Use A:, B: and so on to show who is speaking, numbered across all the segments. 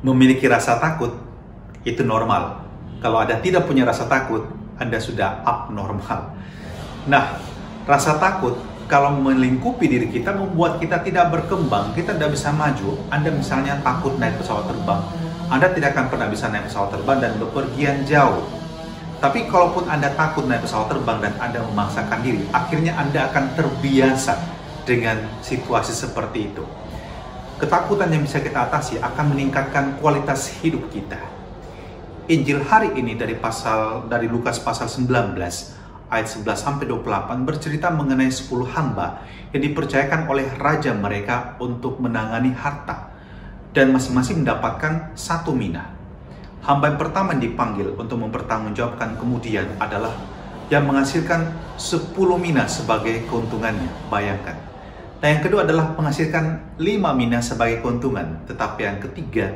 A: Memiliki rasa takut itu normal. Kalau Anda tidak punya rasa takut, Anda sudah abnormal. Nah, rasa takut kalau melingkupi diri kita membuat kita tidak berkembang, kita tidak bisa maju. Anda misalnya takut naik pesawat terbang, Anda tidak akan pernah bisa naik pesawat terbang dan bepergian jauh. Tapi kalaupun Anda takut naik pesawat terbang dan Anda memaksakan diri, akhirnya Anda akan terbiasa dengan situasi seperti itu. Ketakutan yang bisa kita atasi akan meningkatkan kualitas hidup kita. Injil hari ini dari Lukas pasal 19 ayat 11 sampai 28 bercerita mengenai 10 hamba yang dipercayakan oleh raja mereka untuk menangani harta dan masing-masing mendapatkan satu mina. Hamba yang pertama yang dipanggil untuk mempertanggungjawabkan kemudian adalah yang menghasilkan 10 mina sebagai keuntungannya. Bayangkan. Dan yang kedua adalah menghasilkan 5 mina sebagai keuntungan. Tetapi yang ketiga,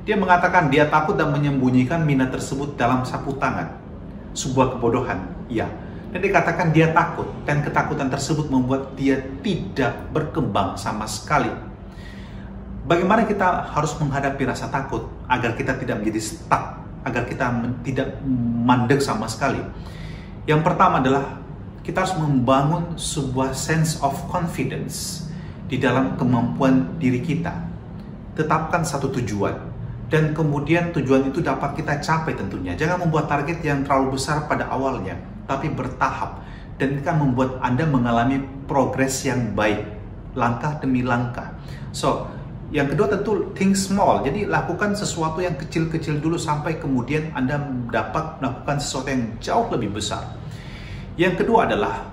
A: dia mengatakan dia takut dan menyembunyikan mina tersebut dalam sapu tangan. Sebuah kebodohan, ya. Dan dikatakan dia takut, dan ketakutan tersebut membuat dia tidak berkembang sama sekali. Bagaimana kita harus menghadapi rasa takut agar kita tidak menjadi stuck, agar kita tidak mandek sama sekali? Yang pertama adalah kita harus membangun sebuah sense of confidence di dalam kemampuan diri kita. Tetapkan satu tujuan, dan kemudian tujuan itu dapat kita capai tentunya. Jangan membuat target yang terlalu besar pada awalnya, tapi bertahap. Dan akan membuat Anda mengalami progres yang baik, langkah demi langkah. So, yang kedua tentu think small. Jadi lakukan sesuatu yang kecil-kecil dulu sampai kemudian Anda dapat melakukan sesuatu yang jauh lebih besar. Yang kedua adalah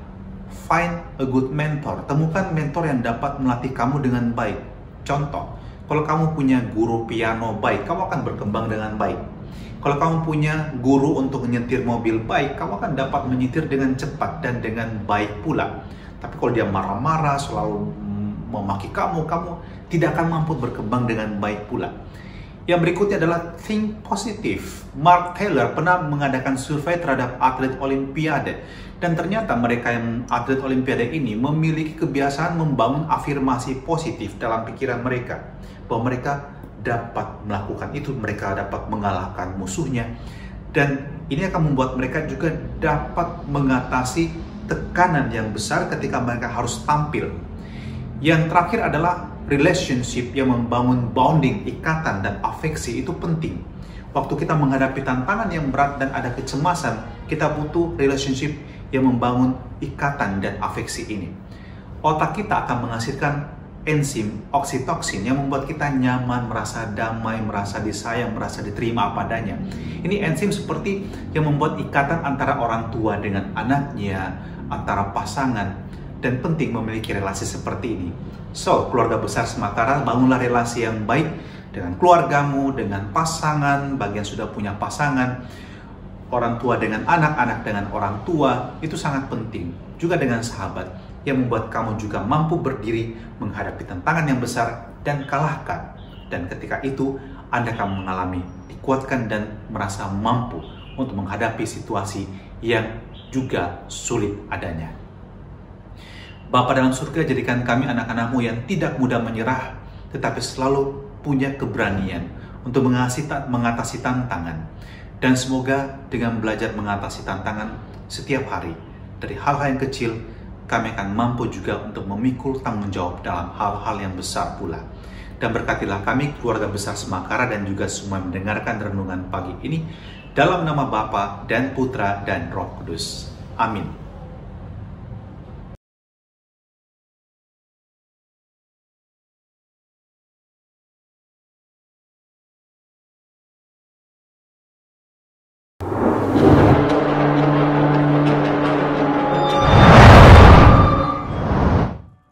A: find a good mentor. Temukan mentor yang dapat melatih kamu dengan baik. Contoh, kalau kamu punya guru piano baik, kamu akan berkembang dengan baik. Kalau kamu punya guru untuk menyetir mobil baik, kamu akan dapat menyetir dengan cepat dan dengan baik pula. Tapi kalau dia marah-marah, selalu memaki kamu tidak akan mampu berkembang dengan baik pula. Yang berikutnya adalah think positive. Mark Taylor pernah mengadakan survei terhadap atlet olimpiade. Dan ternyata mereka yang atlet olimpiade ini memiliki kebiasaan membangun afirmasi positif dalam pikiran mereka. Bahwa mereka dapat melakukan itu, mereka dapat mengalahkan musuhnya. Dan ini akan membuat mereka juga dapat mengatasi tekanan yang besar ketika mereka harus tampil. Yang terakhir adalah relationship yang membangun bonding, ikatan, dan afeksi itu penting. Waktu kita menghadapi tantangan yang berat dan ada kecemasan, kita butuh relationship yang membangun ikatan dan afeksi ini. Otak kita akan menghasilkan enzim oksitoksin yang membuat kita nyaman, merasa damai, merasa disayang, merasa diterima apa adanya. Ini enzim seperti yang membuat ikatan antara orang tua dengan anaknya, antara pasangan, dan penting memiliki relasi seperti ini. So, keluarga besar Semakara, bangunlah relasi yang baik dengan keluargamu, dengan pasangan, bagi yang sudah punya pasangan, orang tua dengan anak, anak dengan orang tua, itu sangat penting. Juga dengan sahabat, yang membuat kamu juga mampu berdiri menghadapi tantangan yang besar dan kalahkan. Dan ketika itu, Anda akan mengalami, dikuatkan dan merasa mampu untuk menghadapi situasi yang juga sulit adanya. Bapa dalam surga, jadikan kami anak-anak-Mu yang tidak mudah menyerah, tetapi selalu punya keberanian untuk mengatasi tantangan. Dan semoga dengan belajar mengatasi tantangan setiap hari, dari hal-hal yang kecil, kami akan mampu juga untuk memikul tanggung jawab dalam hal-hal yang besar pula. Dan berkatilah kami, keluarga besar Semakara, dan juga semua yang mendengarkan renungan pagi ini, dalam nama Bapa dan Putra dan Roh Kudus. Amin.